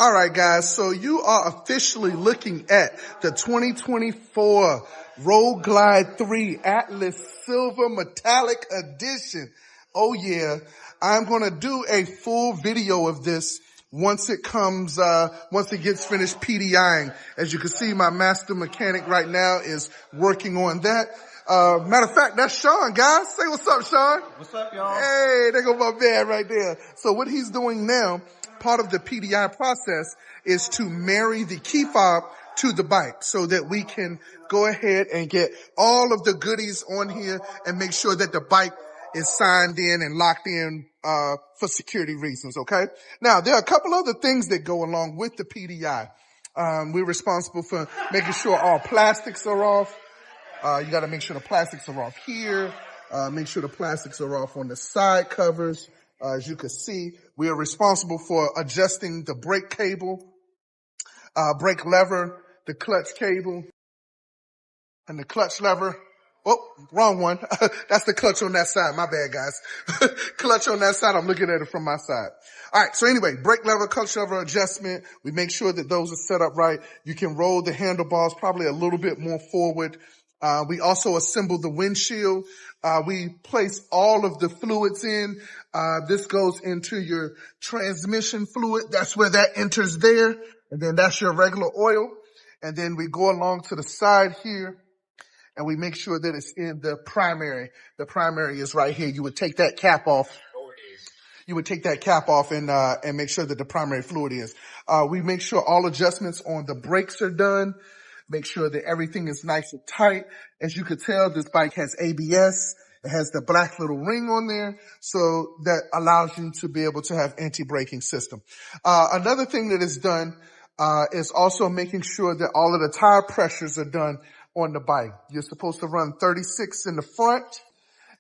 All right, guys, so you are officially looking at the 2024 Road Glide 3 Atlas Silver Metallic Edition. Oh yeah, I'm going to do a full video of this once it gets finished PDIing. As you can see, my master mechanic right now is working on that. Matter of fact, that's Sean, guys. Say what's up, Sean. What's up, y'all? Hey, there go my man right there. So what he's doing now, part of the PDI process, is to marry the key fob to the bike so that we can go ahead and get all of the goodies on here and make sure that the bike is signed in and locked in for security reasons, okay? Now, there are a couple other things that go along with the PDI. We're responsible for making sure all plastics are off. You got to make sure the plastics are off here. Make sure the plastics are off on the side covers. As you can see, we are responsible for adjusting the brake cable, brake lever, the clutch cable, and the clutch lever. Oh, wrong one. That's the clutch on that side. My bad, guys. Clutch on that side. I'm looking at it from my side. All right. So anyway, brake lever, clutch lever adjustment. We make sure that those are set up right. You can roll the handlebars probably a little bit more forward. We also assemble the windshield. We place all of the fluids in. This goes into your transmission fluid. That's where that enters there. And then that's your regular oil. And then we go along to the side here and we make sure that it's in the primary. The primary is right here. You would take that cap off. You would take that cap off and make sure that the primary fluid is. We make sure all adjustments on the brakes are done. Make sure that everything is nice and tight. As you can tell, this bike has ABS. It has the black little ring on there, so that allows you to be able to have anti-braking system. Another thing that is done is also making sure that all of the tire pressures are done on the bike. You're supposed to run 36 in the front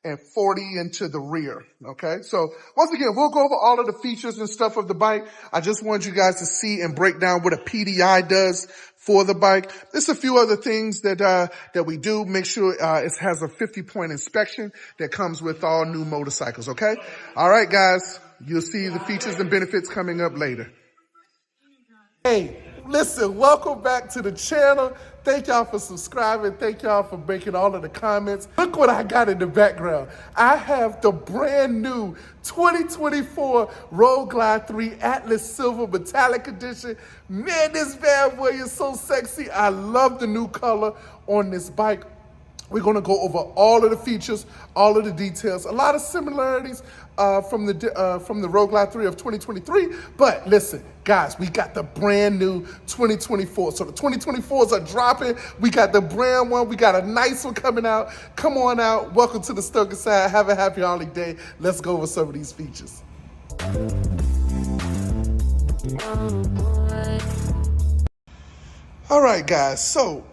and 40 into the rear, okay? So once again, we'll go over all of the features and stuff of the bike. I just wanted you guys to see and break down what a PDI does for the bike. There's a few other things that we do. Make sure it has a 50-point inspection that comes with all new motorcycles, okay? All right, guys, you'll see the features and benefits coming up later. Hey, listen, welcome back to the channel. Thank y'all for subscribing. Thank y'all for making all of the comments. Look what I got in the background. I have the brand new 2024 Road Glide 3 Atlas Silver Metallic Edition. Man, this bad boy is so sexy. I love the new color on this bike. We're going to go over all of the features, all of the details, a lot of similarities from the Road Glide 3 of 2023. But listen, guys, we got the brand new 2024. So the 2024s are dropping. We got the brand one. We got a nice one coming out. Come on out. Welcome to the Stoker Side. Have a happy holiday. Let's go over some of these features. All right, guys. So,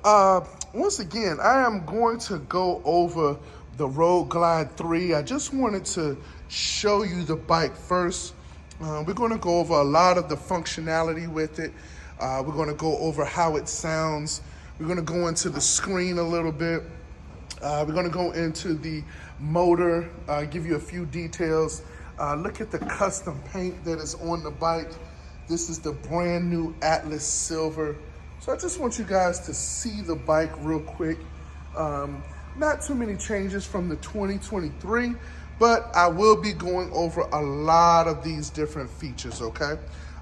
once again, I am going to go over the Road Glide 3. I just wanted to show you the bike first. We're going to go over a lot of the functionality with it. We're going to go over how it sounds. We're going to go into the screen a little bit. We're going to go into the motor, give you a few details. Look at the custom paint that is on the bike. This is the brand new Atlas Silver. So I just want you guys to see the bike real quick. Not too many changes from the 2023, but I will be going over a lot of these different features, okay?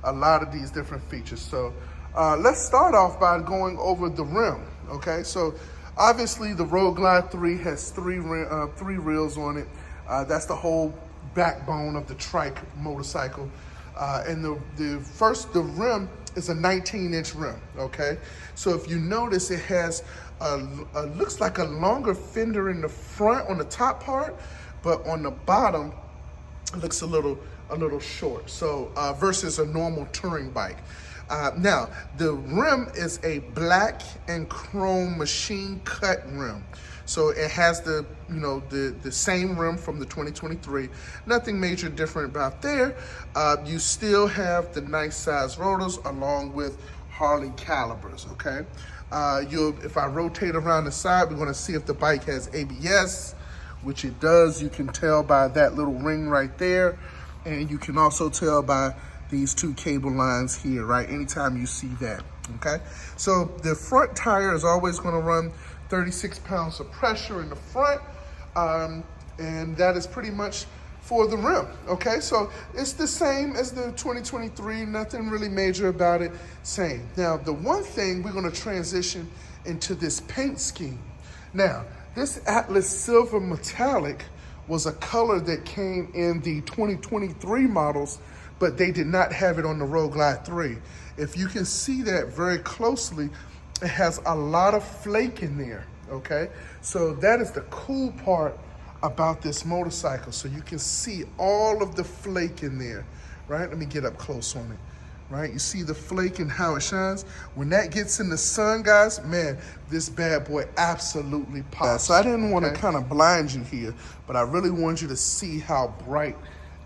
A lot of these different features. So let's start off by going over the rim, okay? So obviously the Road Glide 3 has three rails on it. That's the whole backbone of the trike motorcycle. And the rim is a 19-inch rim, okay? So if you notice, it has looks like a longer fender in the front on the top part, but on the bottom, it looks a little short. So versus a normal touring bike. Now, the rim is a black and chrome machine cut rim. So it has the same rim from the 2023. Nothing major different about there. You still have the nice size rotors along with Harley calibers, okay? If I rotate around the side, we're gonna see if the bike has ABS, which it does. You can tell by that little ring right there. And you can also tell by these two cable lines here, right? Anytime you see that, okay? So the front tire is always gonna run 36 pounds of pressure in the front, and that is pretty much for the rim, okay? So it's the same as the 2023, nothing really major about it, same. Now, the one thing, we're gonna transition into this paint scheme. Now, this Atlas Silver Metallic was a color that came in the 2023 models, but they did not have it on the Road Glide 3. If you can see that very closely, it has a lot of flake in there, okay? So that is the cool part about this motorcycle. So you can see all of the flake in there, right? Let me get up close on it, right? You see the flake and how it shines? When that gets in the sun, guys, man, this bad boy absolutely pops. So I didn't want to kind of blind you here, but I really want you to see how bright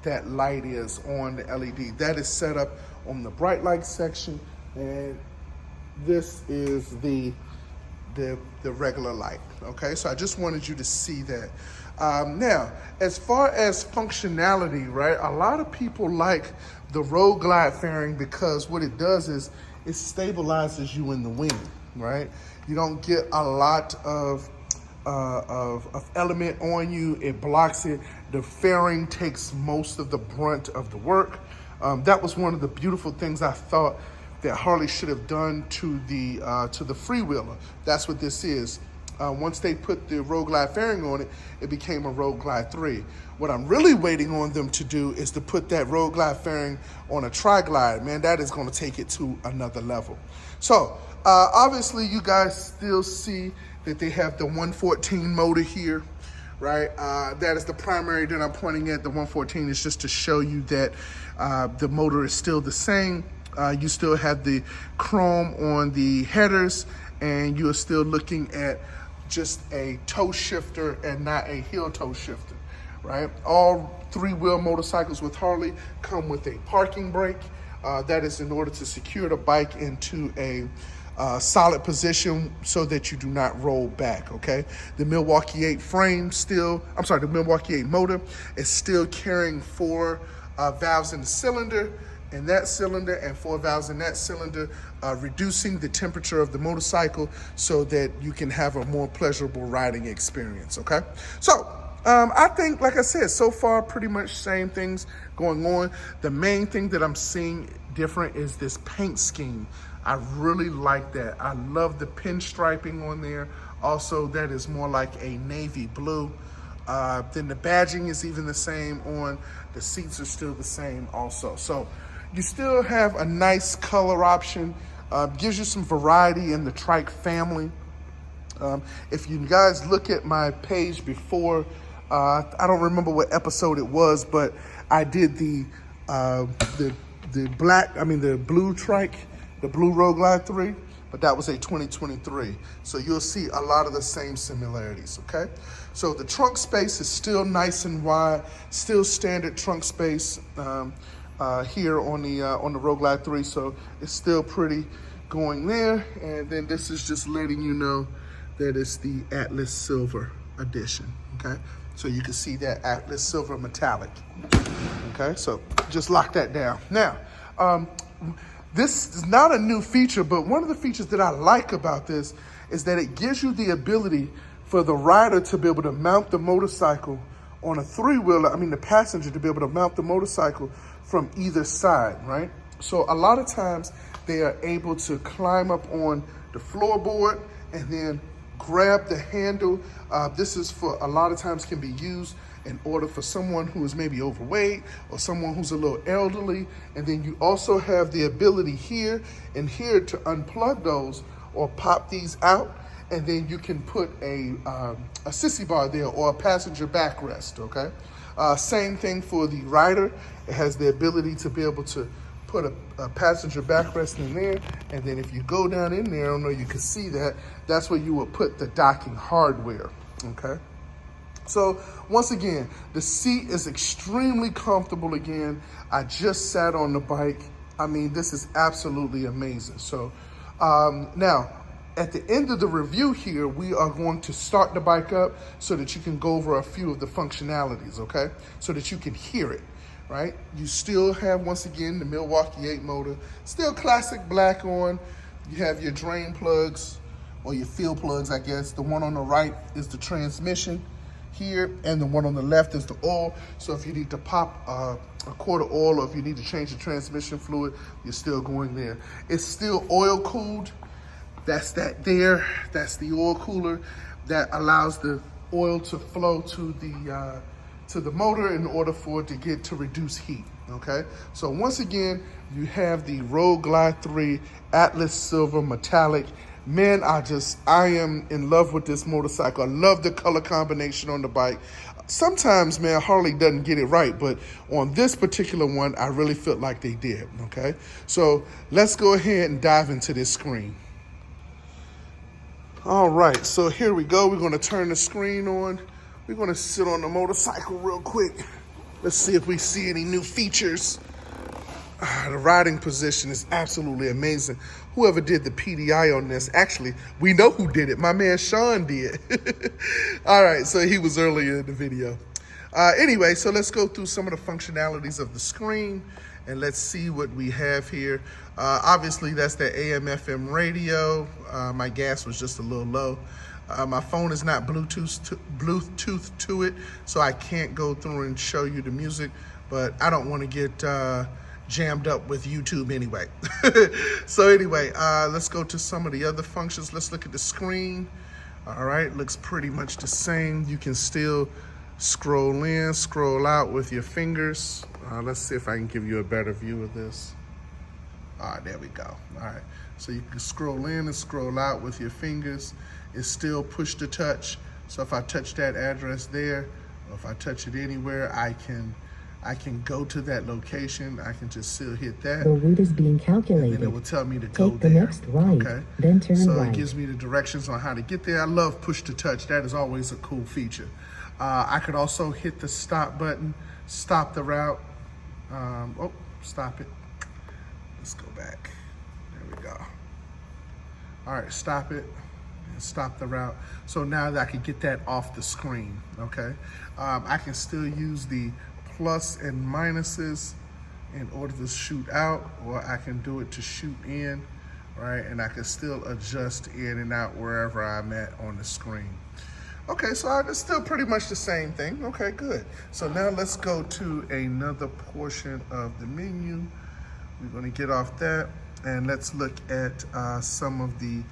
that light is on the LED. That is set up on the bright light section, and this is the regular light, okay? So I just wanted you to see that. Now, as far as functionality, right, a lot of people like the Road Glide fairing because what it does is it stabilizes you in the wind, right? You don't get a lot of element on you. It blocks it. The fairing takes most of the brunt of the work. That was one of the beautiful things I thought that Harley should have done to the freewheeler. That's what this is. Once they put the Road Glide fairing on it, it became a Road Glide 3. What I'm really waiting on them to do is to put that Road Glide fairing on a Tri-Glide. Man, that is going to take it to another level. So, obviously, you guys still see that they have the 114 motor here, right? That is the primary that I'm pointing at. The 114 is just to show you that the motor is still the same. You still have the chrome on the headers, and you are still looking at just a toe shifter and not a heel toe shifter, right? All three-wheel motorcycles with Harley come with a parking brake. That is in order to secure the bike into a solid position so that you do not roll back, okay? The Milwaukee 8 the Milwaukee 8 motor is still carrying 4 valves in the cylinder, in that cylinder, and 4 valves in that cylinder, reducing the temperature of the motorcycle so that you can have a more pleasurable riding experience, okay? So, I think, like I said, so far, pretty much same things going on. The main thing that I'm seeing different is this paint scheme. I really like that. I love the pinstriping on there. Also, that is more like a navy blue. Then the badging is even the same on. The seats are still the same also. So you still have a nice color option. Gives you some variety in the trike family. If you guys look at my page before, I don't remember what episode it was, but I did the blue trike, the blue Road Glide 3, but that was a 2023. So you'll see a lot of the same similarities, okay? So the trunk space is still nice and wide, still standard trunk space here on the Road Glide 3, so it's still pretty going there. And then this is just letting you know that it's the Atlas Silver edition, okay? So you can see that Atlas Silver Metallic, okay? So just lock that down. Now, this is not a new feature, but one of the features that I like about this is that it gives you the ability for the rider to be able to mount the motorcycle on a three-wheeler, the passenger to be able to mount the motorcycle from either side, right? So a lot of times they are able to climb up on the floorboard and then grab the handle. This is for a lot of times can be used in order for someone who is maybe overweight or someone who's a little elderly. And then you also have the ability here and here to unplug those or pop these out. And then you can put a sissy bar there or a passenger backrest, okay? Same thing for the rider. It has the ability to be able to put a passenger backrest in there. And then if you go down in there, I don't know, you can see that, that's where you would put the docking hardware, okay? So once again, the seat is extremely comfortable again. I just sat on the bike. This is absolutely amazing. So now, At the end of the review here, we are going to start the bike up so that you can go over a few of the functionalities, okay? So that you can hear it, right? You still have, once again, the Milwaukee 8 motor, still classic black on. You have your drain plugs, or your fuel plugs, I guess. The one on the right is the transmission here, and the one on the left is the oil. So if you need to pop a quart of oil, or if you need to change the transmission fluid, you're still going there. It's still oil cooled. That's that there. That's the oil cooler that allows the oil to flow to the motor in order for it to get to reduce heat. Okay. So once again, you have the Road Glide 3 Atlas Silver Metallic. Man, I am in love with this motorcycle. I love the color combination on the bike. Sometimes, man, Harley doesn't get it right, but on this particular one, I really felt like they did. Okay. So let's go ahead and dive into this screen. All right, so here we go. We're gonna turn the screen on. We're gonna sit on the motorcycle real quick. Let's see if we see any new features. The riding position is absolutely amazing. Whoever did the PDI on this, actually, we know who did it. My man Sean did. All right, so he was earlier in the video. Anyway, so let's go through some of the functionalities of the screen and let's see what we have here. Obviously, that's the AM/FM radio. My gas was just a little low. My phone is not Bluetooth to it, so I can't go through and show you the music, but I don't want to get jammed up with YouTube anyway. So anyway, let's go to some of the other functions. Let's look at the screen. All right, looks pretty much the same. You can still scroll in, scroll out with your fingers. Let's see if I can give you a better view of this. There we go. All right, so you can scroll in and scroll out with your fingers. It's still push to touch. So if I touch that address there, or if I touch it anywhere, I can go to that location. I can just still hit that. The route is being calculated. And it will tell me to go there. Take the next right, okay? then turn right. So it gives me the directions on how to get there. I love push to touch. That is always a cool feature. I could also hit the stop button, stop the route. Stop it. Let's go back. There we go. All right, stop it and stop the route. So now that I can get that off the screen, okay? I can still use the plus and minuses in order to shoot out, or I can do it to shoot in, right? And I can still adjust in and out wherever I'm at on the screen. Okay, so it's still pretty much the same thing. Okay, good. So now let's go to another portion of the menu. We're gonna get off that and let's look at some of the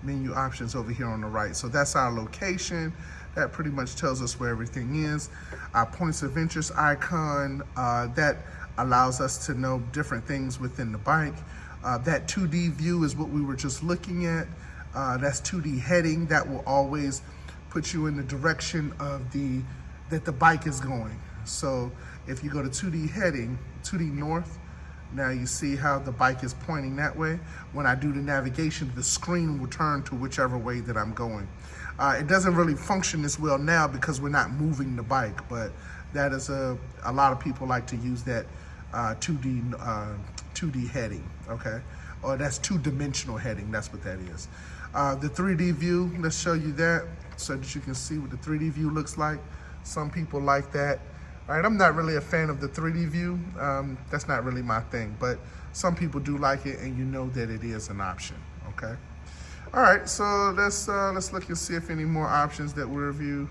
menu options over here on the right. So that's our location. That pretty much tells us where everything is. Our points of interest icon, that allows us to know different things within the bike. That 2D view is what we were just looking at. That's 2D heading. That will always put you in the direction of that the bike is going. So if you go to 2D heading, 2D north, now you see how the bike is pointing that way. When I do the navigation, the screen will turn to whichever way that I'm going. It doesn't really function as well now because we're not moving the bike, but that is a lot of people like to use that 2D heading, okay? Or that's two-dimensional heading, that's what that is. The 3D view, let's show you that so that you can see what the 3D view looks like. Some people like that. All right, I'm not really a fan of the 3D view. That's not really my thing, but some people do like it, and you know that it is an option, okay? All right, so let's look and see if any more options that we review.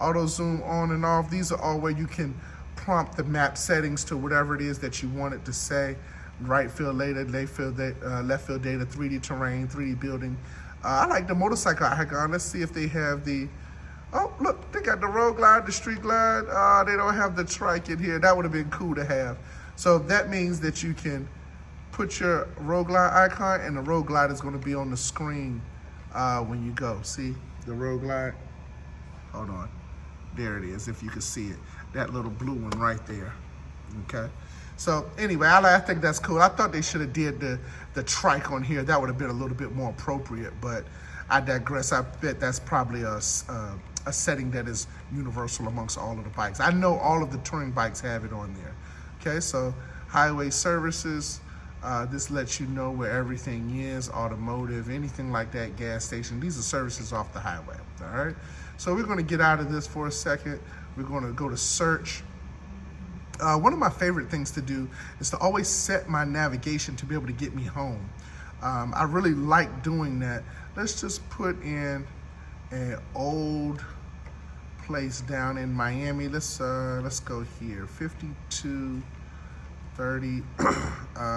Auto zoom on and off. These are all where you can prompt the map settings to whatever it is that you want it to say. Right field data, left field data, 3D terrain, 3D building. I like the motorcycle icon. Let's see if they have the, oh, look, they got the road glide, the street glide. They don't have the trike in here. That would have been cool to have. So that means that you can put your road glide icon and the road glide is going to be on the screen when you go. See the road glide? Hold on. There it is, if you can see it. That little blue one right there, okay? So anyway, I think that's cool. I thought they should have did the trike on here. That would have been a little bit more appropriate, but I digress. I bet that's probably a setting that is universal amongst all of the bikes. I know all of the touring bikes have it on there. Okay, so highway services, This lets you know where everything is, automotive, anything like that, gas station. These are services off the highway, all right? So we're gonna get out of this for a second. We're gonna go to search. One of my favorite things to do is to always set my navigation to be able to get me home. I really like doing that. Let's just put in an old place down in Miami. Let's go here, 5230.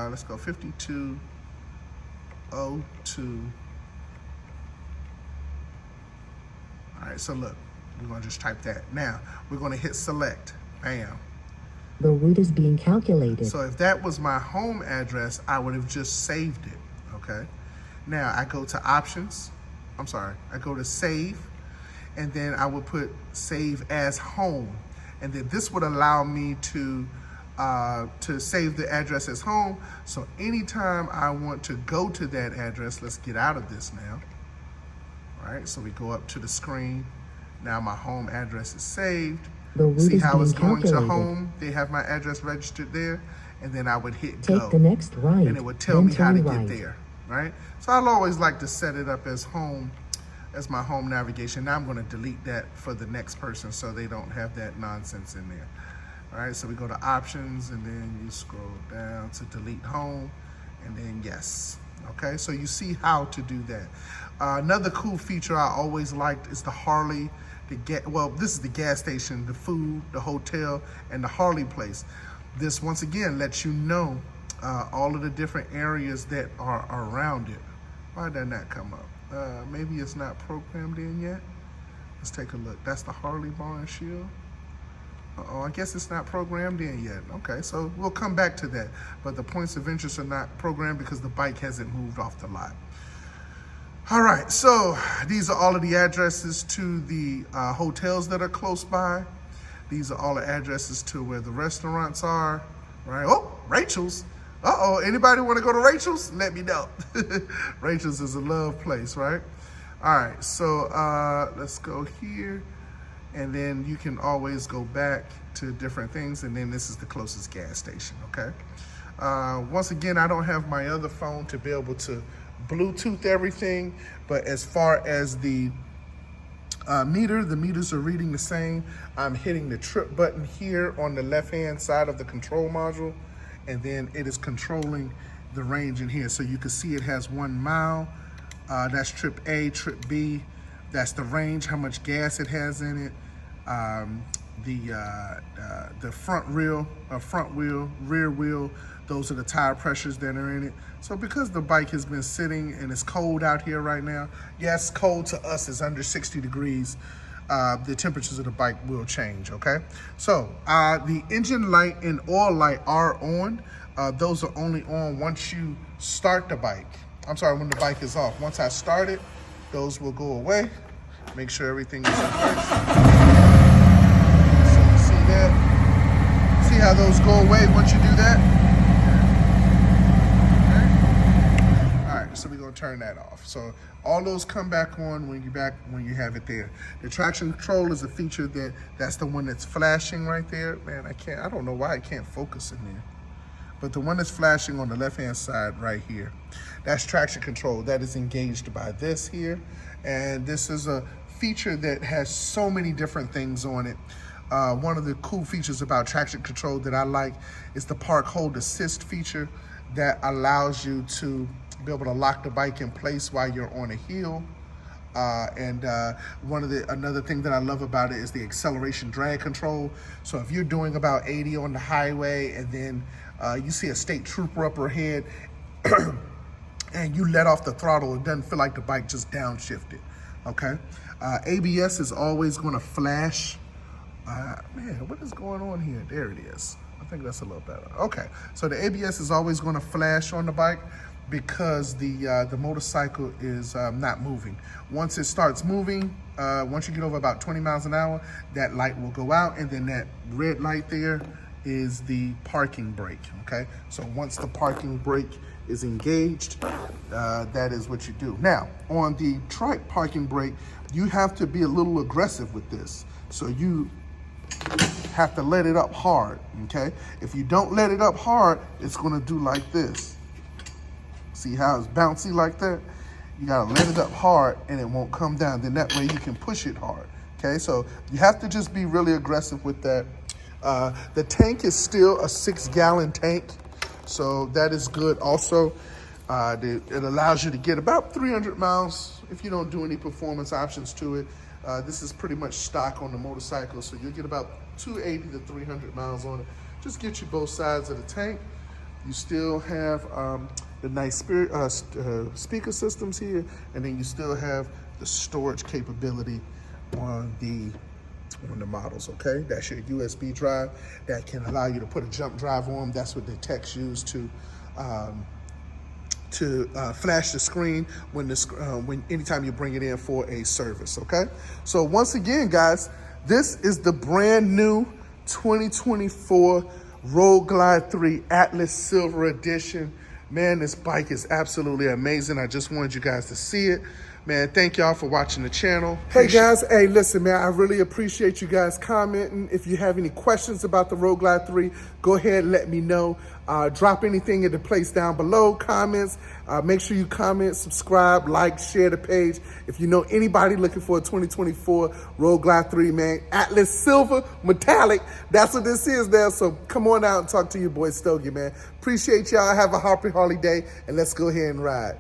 Let's go 5202. All right, so look, we're gonna just type that. Now, we're gonna hit select, bam. The route is being calculated. So if that was my home address, I would have just saved it, okay? Now I go to options, I go to save, and then I would put save as home. And then this would allow me to save the address as home. So anytime I want to go to that address, let's get out of this now. All right, so we go up to the screen. Now my home address is saved. See how it's going to home? They have my address registered there, and then I would hit go. Take the next right, and it would tell me how to get there, right? So I'll always like to set it up as home, as my home navigation. Now I'm gonna delete that for the next person so they don't have that nonsense in there. All right, so we go to options, and then you scroll down to delete home, and then yes. Okay, so you see how to do that. Another cool feature I always liked is the Harley. This is the gas station, the food, the hotel, and the Harley place. This, once again, lets you know all of the different areas that are around it. Why did that come up? Maybe it's not programmed in yet. Let's take a look. That's the Harley Bar and Shield. I guess it's not programmed in yet. Okay, so we'll come back to that. But the points of interest are not programmed because the bike hasn't moved off the lot. All right, so these are all of the addresses to the hotels that are close by. These are all the addresses to where the restaurants are, right? Oh, Rachel's. Anybody want to go to Rachel's? Let me know. Rachel's is a love place, right? All right, so let's go here. And then you can always go back to different things. And then this is the closest gas station, okay? Once again, I don't have my other phone to be able to Bluetooth everything, but as far as the meters are reading the same. I'm hitting the trip button here on the left-hand side of the control module, and then it is controlling the range in here. So you can see it has 1 mile. That's trip A, trip B. That's the range, how much gas it has in it. The front wheel, rear wheel, those are the tire pressures that are in it. So because the bike has been sitting and it's cold out here right now, yes, cold to us is under 60 degrees, the temperatures of the bike will change, okay? So the engine light and oil light are on. Those are only on once you start the bike. I'm sorry, when the bike is off. Once I start it, those will go away. Make sure everything is in place. So you see that? See how those go away once you do that? So we're gonna turn that off. So all those come back on when you have it there. The traction control is a feature that's the one that's flashing right there. Man, I don't know why I can't focus in there. But the one that's flashing on the left-hand side right here, that's traction control. That is engaged by this here. And this is a feature that has so many different things on it. One of the cool features about traction control that I like is the park hold assist feature that allows you to be able to lock the bike in place while you're on a hill. Another thing that I love about it is the acceleration drag control. So if you're doing about 80 on the highway and then you see a state trooper up ahead and you let off the throttle, it doesn't feel like the bike just downshifted, okay? ABS is always gonna flash. Man, what is going on here? There it is. I think that's a little better. Okay, so the ABS is always gonna flash on the bike because the motorcycle is not moving. Once it starts moving, once you get over about 20 miles an hour, that light will go out, and then that red light there is the parking brake, okay? So once the parking brake is engaged, that is what you do. Now, on the trike parking brake, you have to be a little aggressive with this. So you have to let it up hard, okay? If you don't let it up hard, it's gonna do like this. See how it's bouncy like that? You gotta let it up hard and it won't come down. Then that way you can push it hard. Okay, so you have to just be really aggressive with that. The tank is still a 6-gallon tank, so that is good also. It allows you to get about 300 miles if you don't do any performance options to it. This is pretty much stock on the motorcycle, so you'll get about 280 to 300 miles on it. Just get you both sides of the tank. You still have the nice speaker systems here, and then you still have the storage capability on the models, okay? That's your USB drive that can allow you to put a jump drive on. That's what the techs use to flash the screen when anytime you bring it in for a service, okay? So once again, guys, this is the brand new 2024 Road Glide 3 Atlas Silver Edition. Man, this bike is absolutely amazing. I just wanted you guys to see it. Man, thank y'all for watching the channel. Hey guys, hey, listen, man, I really appreciate you guys commenting. If you have any questions about the Road Glide 3, go ahead and let me know. Drop anything in the place down below, comments. Make sure you comment, subscribe, like, share the page. If you know anybody looking for a 2024 Road Glide 3, man, Atlas Silver Metallic, that's what this is there. So come on out and talk to your boy Stogie, man. Appreciate y'all. Have a happy Harley day, and let's go ahead and ride.